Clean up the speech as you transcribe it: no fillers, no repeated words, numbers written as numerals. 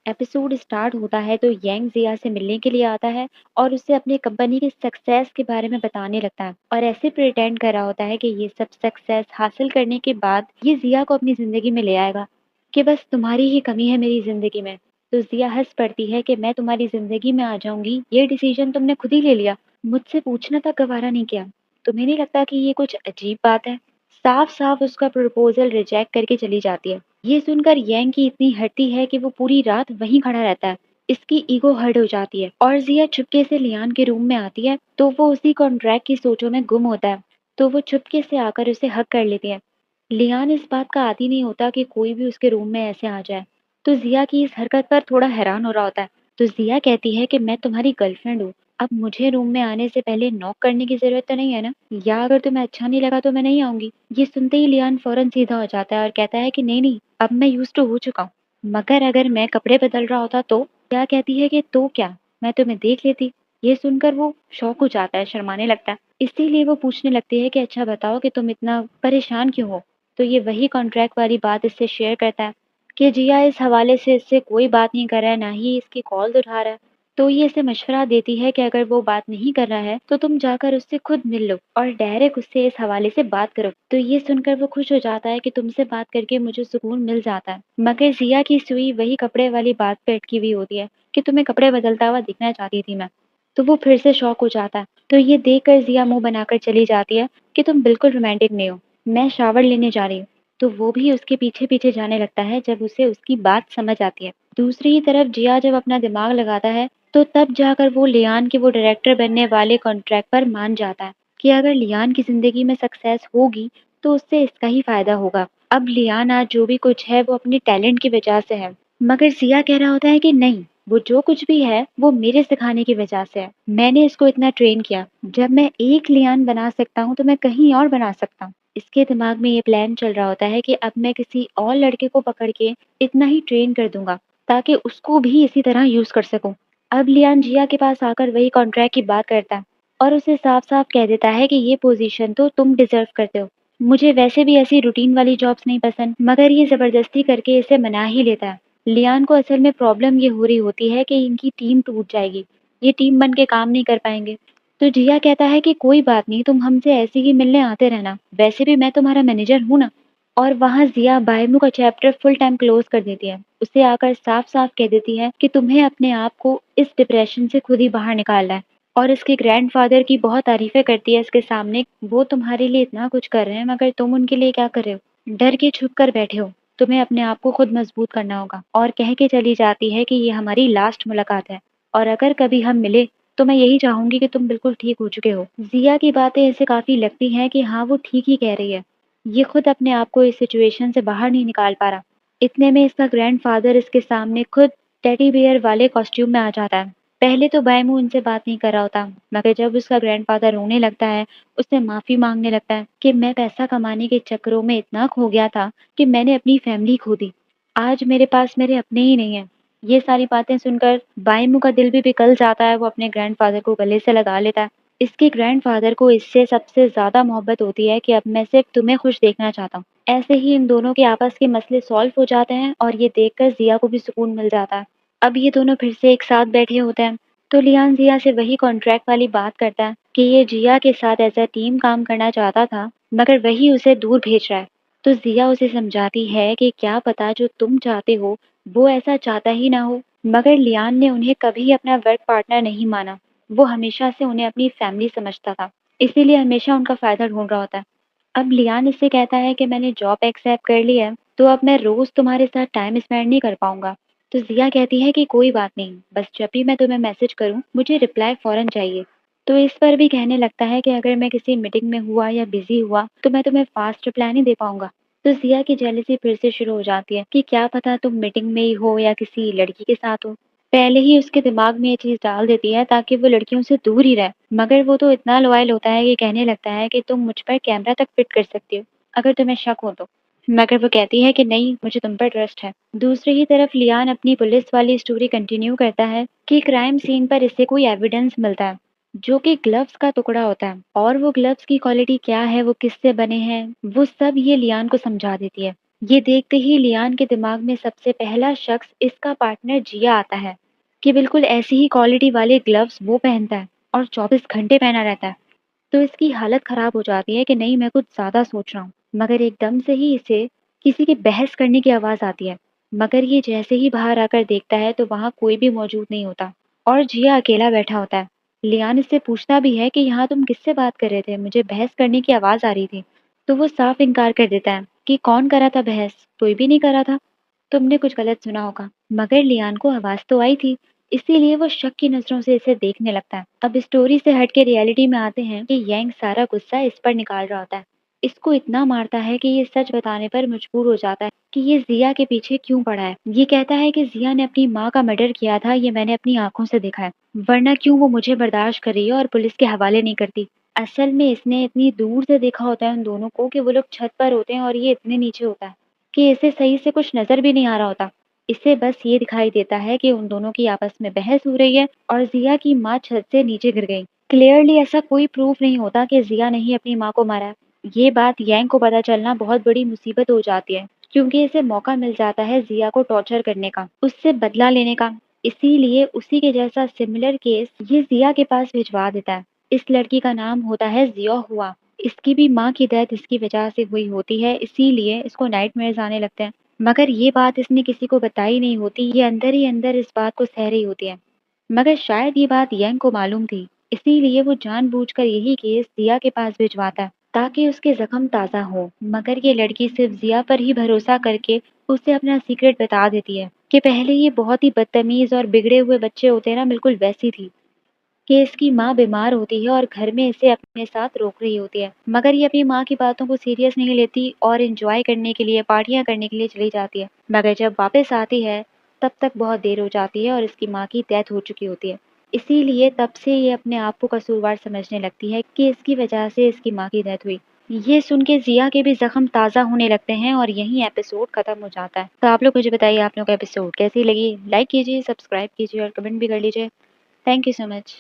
Episode start होता है तो यंग जिया से मिलने के लिए आता है और उससे अपनी कंपनी की सक्सेस के बारे में बताने लगता है और ऐसे प्रिटेंड कर रहा होता है कि ये सब सक्सेस हासिल करने के बाद ये जिया को अपनी जिंदगी में ले आएगा, कि बस तुम्हारी ही कमी है मेरी जिंदगी में। तो जिया हंस पड़ती है कि मैं तुम्हारी जिंदगी में आ जाऊंगी, ये डिसीजन तुमने खुद ही ले लिया, मुझसे पूछना तक गवारा नहीं किया। तुम्हें नहीं लगता कि ये कुछ अजीब बात है? साफ साफ उसका प्रपोजल रिजेक्ट करके चली जाती है। ये सुनकर यंग की इतनी हटती है कि वो पूरी रात वहीं खड़ा रहता है। इसकी ईगो हर्ट हो जाती है और जिया चुपके से लियान के रूम में आती है तो वो उसी कॉन्ट्रैक्ट की सोचों में गुम होता है। तो वो चुपके से आकर उसे हक कर लेती है। लियान इस बात का आदी नहीं होता कि कोई भी उसके रूम में ऐसे आ जाए, तो जिया की इस हरकत पर थोड़ा हैरान हो रहा होता है। तो जिया कहती है कि मैं तुम्हारी गर्लफ्रेंड हूँ, अब मुझे रूम में आने से पहले नॉक करने की जरूरत तो नहीं है ना, या अगर तुम्हें अच्छा नहीं लगा तो मैं नहीं आऊंगी। ये सुनते ही लियान फौरन सीधा हो जाता है और कहता है कि नहीं नहीं, अब मैं यूज टू हो चुका हूँ, मगर अगर मैं कपड़े बदल रहा होता तो। क्या कहती है कि तो क्या, मैं तुम्हें देख लेती। ये सुनकर वो शौक हो जाता है, शर्माने लगता है। इसीलिए वो पूछने लगती है कि अच्छा बताओ कि तुम इतना परेशान क्यों हो। तो ये वही कॉन्ट्रैक्ट वाली बात इससे शेयर करता है कि जिया इस हवाले से इससे कोई बात नहीं कर रहा है, ना ही इसकी कॉल उठा रहा है। तो ये इसे मशवरा देती है कि अगर वो बात नहीं कर रहा है तो तुम जाकर उससे खुद मिल लो और डायरेक्ट उससे इस हवाले से बात करो। तो ये सुनकर वो खुश हो जाता है कि तुमसे बात करके मुझे सुकून मिल जाता है, मगर जिया की सुई वही कपड़े वाली बात पे अटकी हुई होती है कि तुम्हें कपड़े बदलता हुआ दिखना चाहती थी मैं। तो वो फिर से शौक हो जाता है। तो ये देखकर जिया मुंह बनाकर चली जाती है कि तुम बिल्कुल रोमांटिक नहीं हो, मैं शावर लेने जा रही हूँ। तो वो भी उसके पीछे पीछे जाने लगता है जब उसे उसकी बात समझ आती है। दूसरी ही तरफ जिया जब अपना दिमाग लगाता है तो तब जाकर वो लियान के वो डायरेक्टर बनने वाले कॉन्ट्रैक्ट पर मान जाता है कि अगर लियान की जिंदगी में सक्सेस होगी तो उससे इसका ही फायदा होगा। अब लियान आज जो भी कुछ है वो अपने टैलेंट की वजह से है, मगर जिया कह रहा होता है कि नहीं, वो जो कुछ भी है वो मेरे सिखाने की वजह से है, मैंने इसको इतना ट्रेन किया। जब मैं एक लियान बना सकता हूँ तो मैं कहीं और बना सकता हूँ। इसके दिमाग में ये प्लान चल रहा होता है कि अब मैं किसी और लड़के को पकड़ के इतना ही ट्रेन कर दूंगा ताकि उसको भी इसी तरह यूज कर सकूं। अब लियान जिया के पास आकर वही कॉन्ट्रैक्ट की बात करता है और उसे साफ साफ कह देता है कि ये पोजीशन तो तुम डिजर्व करते हो, मुझे वैसे भी ऐसी रूटीन वाली जॉब्स नहीं पसंद, मगर ये जबरदस्ती करके इसे मना ही लेता है। लियान को असल में प्रॉब्लम ये हो रही होती है कि इनकी टीम टूट जाएगी, ये टीम बन के काम नहीं कर पाएंगे। तो जिया कहता है कि कोई बात नहीं, तुम हमसे ऐसे ही मिलने आते रहना, वैसे भी मैं तुम्हारा मैनेजर हूं ना। और वहां जिया बायमू का चैप्टर फुल टाइम क्लोज कर देती है, उसे आकर साफ साफ कह देती है कि तुम्हें अपने आप को इस डिप्रेशन से खुद ही बाहर निकालना है। और इसके ग्रैंडफादर की बहुत तारीफें करती है इसके सामने, वो तुम्हारे लिए इतना कुछ कर रहे हैं मगर तुम उनके लिए क्या कर रहे हो, डर के छुप कर बैठे हो, तुम्हें अपने आप को खुद मजबूत करना होगा। और कह के चली जाती है कि ये हमारी लास्ट मुलाकात है और अगर कभी हम मिले तो मैं यही चाहूंगी कि तुम बिल्कुल ठीक हो चुके हो। जिया की बातें इसे काफी लगती हैं कि हाँ वो ठीक ही कह रही है, ये खुद अपने आप को इस सिचुएशन से बाहर नहीं निकाल पा रहा। इतने में इसका ग्रैंडफादर इसके सामने खुद टेडी बियर वाले कॉस्ट्यूम में आ जाता है। पहले तो बैमू उनसे बात नहीं कर रहा होता, मगर जब उसका ग्रैंडफादर रोने लगता है, उससे माफी मांगने लगता है कि मैं पैसा कमाने के चक्करों में इतना खो गया था कि मैंने अपनी फैमिली खो दी, आज मेरे पास मेरे अपने ही नहीं है। ये सारी बातें सुनकर बायमू का दिल भी पिघल जाता है, वो अपने ग्रैंडफादर को गले से लगा लेता है। इसके ग्रैंडफादर को इससे सबसे ज्यादा मोहब्बत होती है कि अब मैं सिर्फ तुम्हें खुश देखना चाहता हूँ। ऐसे ही इन दोनों के आपस के मसले सॉल्व हो जाते हैं और ये देखकर जिया को भी सुकून मिल जाता है। अब ये दोनों फिर से एक साथ बैठे होते हैं तो लियान जिया से वही कॉन्ट्रैक्ट वाली बात करता है कि ये जिया के साथ एज अ टीम काम करना चाहता था, मगर वही उसे दूर भेज रहा है। तो जिया उसे समझाती है कि क्या पता जो तुम चाहते हो वो ऐसा चाहता ही ना हो, मगर लियान ने उन्हें कभी अपना वर्क पार्टनर नहीं माना, वो हमेशा से उन्हें अपनी फैमिली समझता था, इसीलिए हमेशा उनका फायदा ढूंढ रहा होता है। अब लियान इससे कहता है कि मैंने जॉब एक्सेप्ट कर ली है तो अब मैं रोज तुम्हारे साथ टाइम स्पेंड नहीं कर पाऊंगा। तो जिया कहती है कि कोई बात नहीं, बस जब भी मैं तुम्हें मैसेज करूं मुझे रिप्लाई फौरन चाहिए। तो इस पर भी कहने लगता है कि अगर मैं किसी मीटिंग में हुआ या बिजी हुआ तो मैं तुम्हें फास्ट रिप्लाई नहीं दे पाऊंगा। तो जिया की जेलसी फिर से शुरू हो जाती है कि क्या पता तुम मीटिंग में ही हो या किसी लड़की के साथ हो। पहले ही उसके दिमाग में ये चीज डाल देती है ताकि वो लड़कियों से दूर ही रहे, मगर वो तो इतना लॉयल होता है कि कहने लगता है कि तुम मुझ पर कैमरा तक फिट कर सकती हो अगर तुम्हें शक हो तो, मगर वो कहती है कि नहीं मुझे तुम पर ट्रस्ट है। दूसरी ही तरफ लियान अपनी पुलिस वाली स्टोरी कंटिन्यू करता है कि क्राइम सीन पर इससे कोई एविडेंस मिलता है जो कि ग्लव्स का टुकड़ा होता है, और वो ग्लव्स की क्वालिटी क्या है, वो किससे बने हैं, वो सब ये लियान को समझा देती है। ये देखते ही लियान के दिमाग में सबसे पहला शख्स इसका पार्टनर जिया आता है कि बिल्कुल ऐसी ही क्वालिटी वाले ग्लव्स वो पहनता है और 24 घंटे पहना रहता है। तो इसकी हालत खराब हो जाती है कि नहीं मैं कुछ ज्यादा सोच रहा हूँ। मगर एकदम से ही इसे किसी की बहस करने की आवाज आती है। मगर ये जैसे ही बाहर आकर देखता है तो वहां कोई भी मौजूद नहीं होता और जिया अकेला बैठा होता है। लियान इससे पूछता भी है कि यहाँ तुम किससे बात कर रहे थे, मुझे बहस करने की आवाज आ रही थी। तो वो साफ इनकार कर देता है कि कौन करा था बहस, कोई भी नहीं करा था, तुमने कुछ गलत सुना होगा। मगर लियान को आवाज तो आई थी, इसीलिए वो शक की नजरों से इसे देखने लगता है। अब स्टोरी से हट के रियलिटी में आते हैं कि यंग सारा गुस्सा इस पर निकाल रहा होता है। इसको इतना मारता है कि ये सच बताने पर मजबूर हो जाता है कि ये जिया के पीछे क्यों पड़ा है। ये कहता है कि जिया ने अपनी माँ का मर्डर किया था, ये मैंने अपनी आंखों से देखा है, वरना क्यों वो मुझे बर्दाश्त कर रही है और पुलिस के हवाले नहीं करती। असल में इसने इतनी दूर से देखा होता है उन दोनों को कि वो लोग छत पर होते हैं और ये इतने नीचे होता है कि इसे सही से कुछ नजर भी नहीं आ रहा होता। इसे बस ये दिखाई देता है कि उन दोनों की आपस में बहस हो रही है और जिया की माँ छत से नीचे गिर गई। क्लियरली ऐसा कोई प्रूफ नहीं होता कि जिया ने ही अपनी माँ को मारा है। ये बात यैंग को पता चलना बहुत बड़ी मुसीबत हो जाती है, क्योंकि इसे मौका मिल जाता है जिया को टॉर्चर करने का, उससे बदला लेने का। इसीलिए उसी के जैसा सिमिलर केस ये जिया के पास भिजवा देता है। इस लड़की का नाम होता है जिया हुआ। इसकी भी माँ की डेथ इसकी वजह से हुई होती है, इसीलिए इसको नाइटमेयर्स आने लगते हैं। मगर ये बात इसने किसी को बताई नहीं होती, ये अंदर ही अंदर इस बात को सह रही होती है। मगर शायद ये बात यंग को मालूम थी, इसीलिए वो जानबूझकर यही केस जिया के पास भिजवाता है ताकि उसके जख्म ताज़ा हो। मगर ये लड़की सिर्फ जिया पर ही भरोसा करके उसे अपना सीक्रेट बता देती है कि पहले ये बहुत ही बदतमीज और बिगड़े हुए बच्चे होते हैं ना, बिल्कुल वैसी थी कि इसकी माँ बीमार होती है और घर में इसे अपने साथ रोक रही होती है। मगर ये अपनी माँ की बातों को सीरियस नहीं लेती और एंजॉय करने के लिए, पार्टियां करने के लिए चली जाती है। मगर जब वापस आती है तब तक बहुत देर हो जाती है और इसकी माँ की डेथ हो चुकी होती है। इसीलिए तब से ये अपने आप को कसूरवार समझने लगती है कि इसकी वजह से इसकी माँ की डेथ हुई। ये सुन के जिया के भी जख्म ताज़ा होने लगते हैं और यहीं एपिसोड खत्म हो जाता है। तो आप लोग मुझे बताइए आप लोग को एपिसोड कैसी लगी। लाइक कीजिए, सब्सक्राइब कीजिए और कमेंट भी कर लीजिए। Thank you so much.